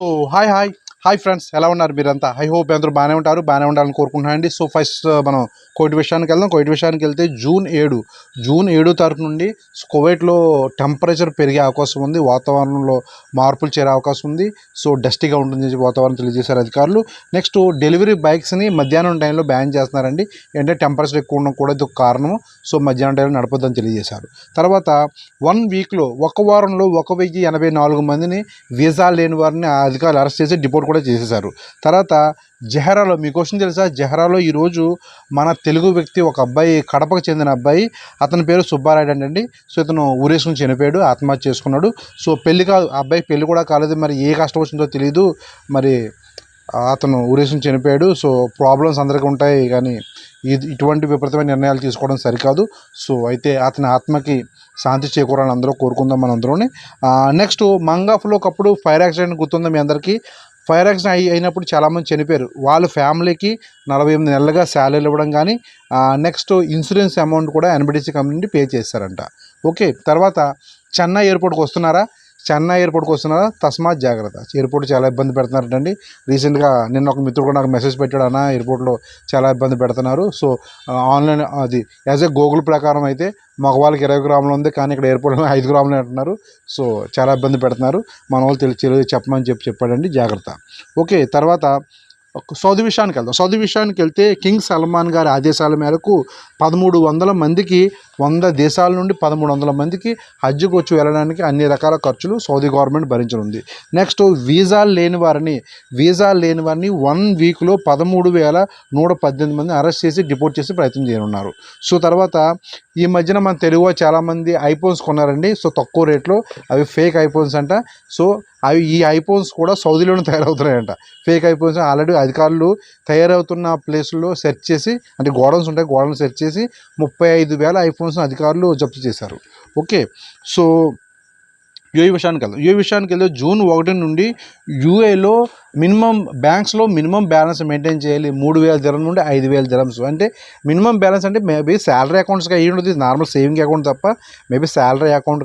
So hi friends, ఎలా ఉన్నారు మీరంతా? ఐ హోప్ అందరూ బాగానే ఉండాలని కోరుకుంటున్నానండి. సో ఫస్ట్ మనం కోవిడ్ విషయానికి వెళ్దాం. కోవిడ్ విషయానికి వెళ్తే జూన్ 7 తారీఖు నుండి కువైట్లో టెంపరేచర్ పెరిగే అవకాశం ఉంది. వాతావరణంలో మార్పులు చేరే అవకాశం ఉంది. సో డస్టీగా ఉంటుంది వాతావరణం తెలియజేశారు అధికారులు. నెక్స్ట్ డెలివరీ బైక్స్ని మధ్యాహ్నం టైంలో బ్యాన్ చేస్తున్నారండి. అంటే టెంపరేచర్ ఎక్కువ ఉండడం కూడా ఇది ఒక కారణం. సో మధ్యాహ్నం టైంలో నడపొద్దని తెలియజేశారు. తర్వాత 1 వీక్లో ఒక వారంలో 1084 మందిని వీసా లేని వారిని అధికారులు అరెస్ట్ చేసి డిపోర్ట్ కూడా చేసేశారు. తర్వాత జెహరాలో, మీ క్వశ్చన్ తెలుసా? జెహరాలో ఈరోజు మన తెలుగు వ్యక్తి ఒక అబ్బాయి, కడపకు చెందిన అబ్బాయి, అతని పేరు సుబ్బారాయుడు అండి. సో ఇతను ఊరేసుకుని చనిపోయాడు, ఆత్మహత్య చేసుకున్నాడు. సో పెళ్లి కాదు, అబ్బాయి పెళ్లి కూడా కాలేదు. మరి ఏ కష్టం వచ్చిందో తెలియదు. మరి అతను ఊరేసుకుని చనిపోయాడు. సో ప్రాబ్లమ్స్ అందరికీ ఉంటాయి, కానీ ఇటువంటి విపరీతమైన నిర్ణయాలు తీసుకోవడం సరికాదు. సో అయితే అతని ఆత్మకి శాంతి చేకూరాలని అందరూ కోరుకుందాం మనందరూని. నెక్స్ట్ మంగాఫ్లో ఒకప్పుడు ఫైర్ యాక్సిడెంట్ గుర్తుందా మీ అందరికీ? ఫైర్ యాక్సిడెంట్ అయినప్పుడు చాలామంది చనిపోయారు. వాళ్ళ ఫ్యామిలీకి 48 నెలలుగా శాలరీలు ఇవ్వడం కానీ, నెక్స్ట్ ఇన్సూరెన్స్ అమౌంట్ కూడా ఎన్బిడిసి కంపెనీ నుండి పే చేశారంట. ఓకే, తర్వాత చెన్నై ఎయిర్పోర్ట్కి వస్తున్నారా? తస్మాత్ జాగ్రత్త. ఎయిర్పోర్ట్ చాలా ఇబ్బంది పెడుతున్నారంటండి. రీసెంట్గా నిన్న ఒక మిత్రుడు కూడా నాకు మెసేజ్ పెట్టాడు, అన్న ఎయిర్పోర్ట్లో చాలా ఇబ్బంది పెడుతున్నారు. సో ఆన్లైన్ అది యాజ్ ఏ గూగుల్ ప్రకారం అయితే మగవాళ్ళకి 20 గ్రాములు ఉంది, కానీ ఇక్కడ ఎయిర్పోర్ట్లో 5 గ్రాములు అంటున్నారు. సో చాలా ఇబ్బంది పెడుతున్నారు. మన వాళ్ళు తెలియదు చెప్పమని చెప్పాడండి, జాగ్రత్త. ఓకే, తర్వాత సౌదీ విషయానికి వెళ్తే కింగ్ సల్మాన్ గారి ఆదేశాల మేరకు 1300 మందికి 100 దేశాల నుండి 1300 మందికి హజ్కి వచ్చి వెళ్ళడానికి అన్ని రకాల ఖర్చులు సౌదీ గవర్నమెంట్ భరించనుంది. నెక్స్ట్ వీసాలు లేని వారిని 1 వీక్లో 13,118 మంది అరెస్ట్ చేసి డిపోర్ట్ చేసి ప్రయత్నం చేయనున్నారు. సో తర్వాత ఈ మధ్యన మన తెలుగు చాలామంది ఐఫోన్స్ కొన్నారండి. సో తక్కువ రేట్లో, అవి ఫేక్ ఐఫోన్స్ అంట. సో ఈ ఐఫోన్స్ కూడా సౌదీలోనే తయారవుతున్నాయంట. ఫేక్ ఐఫోన్స్ ఆల్రెడీ అధికారులు తయారవుతున్న ప్లేస్లో సెర్చ్ చేసి, అంటే గోడౌన్స్ ఉంటాయి, గోడౌన్స్ సెర్చ్ చేసి 35,000 ఐఫోన్స్ అధికారులు జప్తు చేశారు. ఓకే, సో యూఏ విషయానికి వెళ్తే జూన్ 1 నుండి యూఏలో బ్యాంక్స్లో మినిమం బ్యాలెన్స్ మెయింటైన్ చేయాలి. 3,000 dirhams నుండి 5,000 dirhams. అంటే మినిమం బ్యాలెన్స్ అంటే మేబీ శాలరీ అకౌంట్స్గా అయ్యి ఉండదు, నార్మల్ సేవింగ్ అకౌంట్ తప్ప. మేబీ శాలరీ అకౌంట్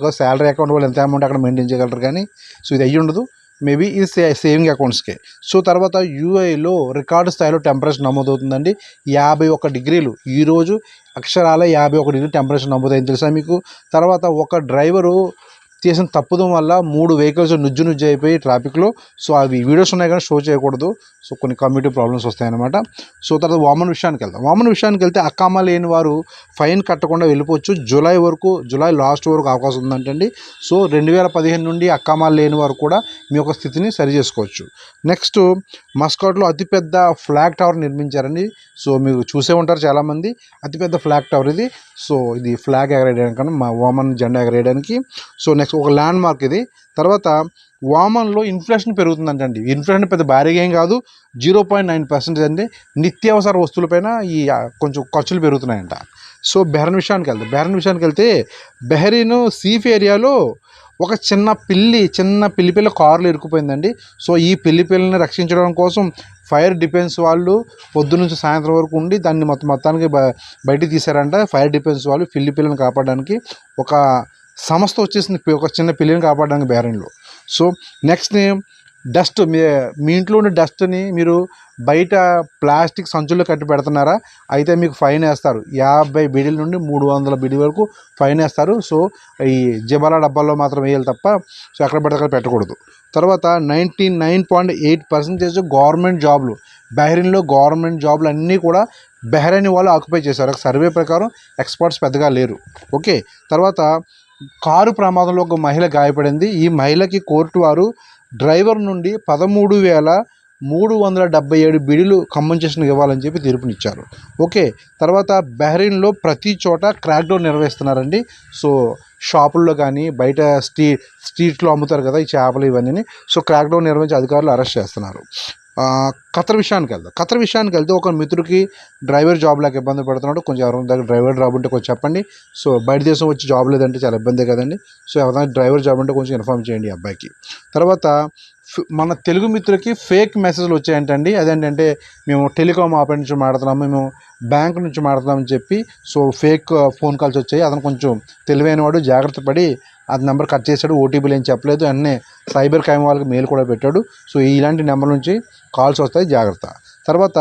వాళ్ళు ఎంత అమౌంట్ అక్కడ మెయింటైన్ చేయగలరు, కానీ సో ఇది అయ్యి ఉండదు. మేబీ ఇది సేవింగ్ అకౌంట్స్కే. సో తర్వాత యూఏలో రికార్డు స్థాయిలో టెంపరేచర్ నమోదవుతుందండి. 51 డిగ్రీలు. ఈరోజు అక్షరాల 51 డిగ్రీ టెంపరేచర్ నమోదైంది, తెలుసా మీకు? తర్వాత ఒక డ్రైవరు చేసిన తప్పుదం వల్ల 3 వెహికల్స్ నుజ్జు అయిపోయి ట్రాఫిక్లో. సో అవి వీడియోస్ ఉన్నాయి కానీ షో చేయకూడదు. సో కొన్ని కమ్యూనిటీ ప్రాబ్లమ్స్ వస్తాయన్నమాట. సో తర్వాత వామన్ విషయానికి వెళ్తే అకామా లేని వారు ఫైన్ కట్టకుండా వెళ్ళిపోవచ్చు. జూలై లాస్ట్ వరకు అవకాశం ఉందంటండి. సో 2015 నుండి అకామా లేని వారు కూడా మీ యొక్క స్థితిని సరి చేసుకోవచ్చు. నెక్స్ట్ మస్కట్లో అతిపెద్ద ఫ్లాగ్ టవర్ నిర్మించారండి. సో మీరు చూసే ఉంటారు చాలామంది, అతిపెద్ద ఫ్లాగ్ టవర్ ఇది. సో ఇది ఫ్లాగ్ ఎగరేయడానికి, మా వామన్ జెండా ఎగరేయడానికి. సో నెక్స్ట్ ఒక ల్యాండ్ మార్క్ ఇది. తర్వాత వామన్లో ఇన్ఫ్లేషన్ పెరుగుతుందంటండి. ఇన్ఫ్లేషన్ పెద్ద భారీగా ఏం కాదు, 0.9% అండి. నిత్యావసర వస్తువులపైన ఈ కొంచెం ఖర్చులు పెరుగుతున్నాయంట. సో బెహ్రెన్ విషయానికి వెళ్తే బెహ్రెయిన్ సీఫ్ ఏరియాలో ఒక చిన్న పిల్ల కారులో ఇరుక్కుపోయిందండి. సో ఈ పిల్లని రక్షించడం కోసం ఫైర్ డిఫెన్స్ వాళ్ళు పొద్దునుంచి సాయంత్రం వరకు ఉండి దాన్ని మొత్తానికి బయటికి తీశారంట. ఫైర్ డిఫెన్స్ వాళ్ళు పిల్లని కాపాడడానికి ఒక సంస్థ వచ్చేసింది, ఒక చిన్న పిల్లని కాపాడడానికి బెహ్రెయిన్లో. సో నెక్స్ట్ డస్ట్, మీ ఇంట్లో ఉండే డస్ట్ని మీరు బయట ప్లాస్టిక్ సంచుల్లో కట్టి పెడుతున్నారా? అయితే మీకు ఫైన్ వేస్తారు. 50 బీడీల నుండి 300 బీడీ వరకు ఫైన్ వేస్తారు. సో ఈ జబాలా డబ్బాల్లో మాత్రం వేయాలి తప్ప సో ఎక్కడ పడితే అక్కడ పెట్టకూడదు. తర్వాత 99.8% గవర్నమెంట్ జాబ్లు, బెహ్రెయిన్లో గవర్నమెంట్ జాబ్లు అన్నీ కూడా బెహ్రెయిన్ వాళ్ళు ఆక్యుపై చేశారు. ఒక సర్వే ప్రకారం ఎక్స్పర్ట్స్ పెద్దగా లేరు. ఓకే, తర్వాత కారు ప్రమాదంలో ఒక మహిళ గాయపడింది. ఈ మహిళకి కోర్టు వారు డ్రైవర్ నుండి 13,377 బీడీలు కంపెన్సేషన్ ఇవ్వాలని చెప్పి తీర్పునిచ్చారు. ఓకే, తర్వాత బెహ్రెయిన్లో ప్రతి చోట క్రాక్డౌన్ నిర్వహిస్తున్నారండి. సో షాపుల్లో కానీ బయట స్ట్రీట్లో అమ్ముతారు కదా ఈ చేపలు ఇవన్నీ. సో క్రాక్డౌన్ నిర్వహించి అధికారులు అరెస్ట్ చేస్తున్నారు. ఖతర్ విషయానికి వెళ్తే ఒక మిత్రుడికి డ్రైవర్ జాబ్ లేక ఇబ్బంది పడుతున్నాడు. కొంచెం ఎవరైనా దగ్గర డ్రైవర్ జాబ్ ఉంటే కొంచెం చెప్పండి. సో బయట దేశం వచ్చి జాబ్ లేదంటే చాలా ఇబ్బందే కదండి. సో ఎవరైనా డ్రైవర్ జాబ్ ఉంటే కొంచెం ఇన్ఫార్మ్ చేయండి ఈ అబ్బాయికి. తర్వాత మన తెలుగు మిత్రులకి ఫేక్ మెసేజ్లు వచ్చాయంటండి. అదేంటంటే మేము టెలికాం ఆపరేటర్ నుంచి మాట్లాడుతున్నాము, మేము బ్యాంక్ నుంచి మాట్లాడుతున్నామని చెప్పి సో ఫేక్ ఫోన్ కాల్స్ వచ్చాయి. అతను కొంచెం తెలివైన వాడు, జాగ్రత్త పడి అది నెంబర్ కట్ చేశాడు. ఓటీపీలు ఏం చెప్పలేదు, అన్నీ సైబర్ క్రైమ్ వాళ్ళకి మెయిల్ కూడా పెట్టాడు. సో ఇలాంటి నెంబర్ నుంచి కాల్స్ వస్తాయి, జాగ్రత్త. తర్వాత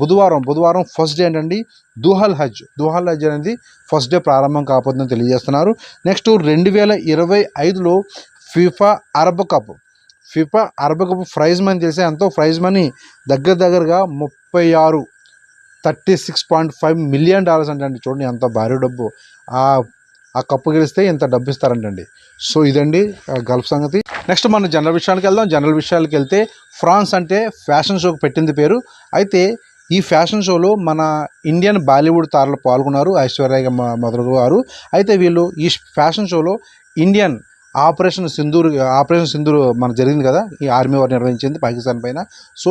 బుధవారం ఫస్ట్ డే ఏంటండి, దుహల్ హజ్ అనేది ఫస్ట్ డే ప్రారంభం కాబోతుందని తెలియజేస్తున్నారు. నెక్స్ట్ 2025లో FIFA Arab cup prize money తెలిసే ఎంతో ప్రైజ్ మనీ దగ్గరగా 36.5 మిలియన్ డాలర్స్ అంటండి. చూడండి ఎంత భారీ డబ్బు. ఆ కప్పు గెలిస్తే ఇంత డబ్బు ఇస్తారంటండి. సో ఇదండి గల్ఫ్ సంగతి. నెక్స్ట్ మనం జనరల్ విషయాలకు వెళ్తే ఫ్రాన్స్ అంటే ఫ్యాషన్ షోకి పెట్టింది పేరు. అయితే ఈ ఫ్యాషన్ షోలో మన ఇండియన్ బాలీవుడ్ తారలు పాల్గొన్నారు, ఐశ్వర్య మొదలగు వారు. అయితే వీళ్ళు ఈ ఫ్యాషన్ షోలో ఇండియన్ ఆపరేషన్ సింధూర్ మన జరిగింది కదా, ఈ ఆర్మీ వారు నిర్వహించింది పాకిస్తాన్ పైన. సో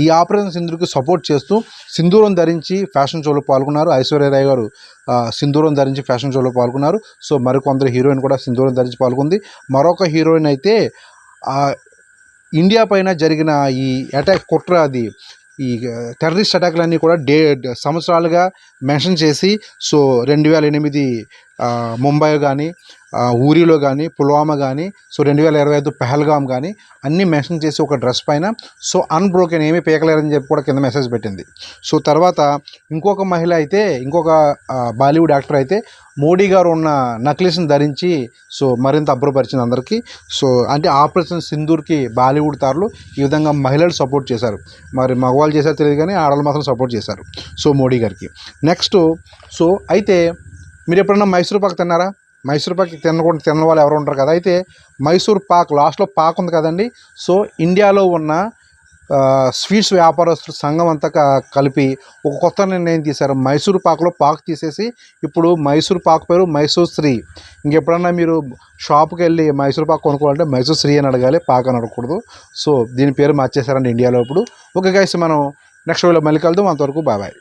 ఈ ఆపరేషన్ సింధూర్కి సపోర్ట్ చేస్తూ సింధూరం ధరించి ఫ్యాషన్ షోలో పాల్గొన్నారు. ఐశ్వర్య రాయ్ గారు సింధూరం ధరించి ఫ్యాషన్ షోలో పాల్గొన్నారు. సో మరికొందరు హీరోయిన్ కూడా సింధూరం ధరించి పాల్గొంది. మరొక హీరోయిన్ అయితే ఇండియా పైన జరిగిన ఈ కుట్ర, ఈ టెర్రరిస్ట్ అటాక్లన్నీ కూడా సంవత్సరాలుగా మెన్షన్ చేసి, సో 2008 ముంబై కానీ, ఊరిలో కానీ, పుల్వామా కానీ, సో 2025 పెహల్గామ్ కానీ అన్నీ మెన్షన్ చేసి ఒక డ్రెస్ పైన సో అన్బ్రోకెన్, ఏమీ పీకలేరని చెప్పి కూడా కింద మెసేజ్ పెట్టింది. సో తర్వాత ఇంకొక బాలీవుడ్ యాక్టర్ అయితే మోడీ గారు ఉన్న నక్లెస్ని ధరించి సో మరింత అబ్బురపరిచింది అందరికీ. సో అంటే ఆపరేషన్ సింధూర్కి బాలీవుడ్ తారలు ఈ విధంగా మహిళలు సపోర్ట్ చేశారు. మరి మగవాళ్ళు చేశారో తెలియదు కానీ ఆడవాళ్ళు మాత్రం సపోర్ట్ చేశారు సో మోడీ గారికి. నెక్స్ట్ సో అయితే మీరు ఎప్పుడన్నా మైసూర్ పాక్ తిన్నారా? మైసూర్ పాక్ తిన్న వాళ్ళు ఎవరు ఉంటారు కదా. అయితే మైసూర్ పాక్ లాస్ట్లో పాక్ ఉంది కదండి. సో ఇండియాలో ఉన్న స్వీట్స్ వ్యాపారస్తుల సంఘం అంతా కలిపి ఒక కొత్త నిర్ణయం తీశారు. మైసూర్ పాక్లో పాక్ తీసేసి ఇప్పుడు మైసూర్ పాక్ పేరు మైసూర్ శ్రీ. ఇంకెప్పుడన్నా మీరు షాప్కి వెళ్ళి మైసూర్ పాక్ కొనుక్కోవాలంటే మైసూర్ శ్రీ అని అడగాలి, పాక్ అని అడగకూడదు. సో దీని పేరు మార్చేశారండి ఇండియాలో ఇప్పుడు. ఓకే గైస్, మనం నెక్స్ట్ వీడియోలో మళ్ళీ కలుద్దాం. అంతవరకు బాయ్.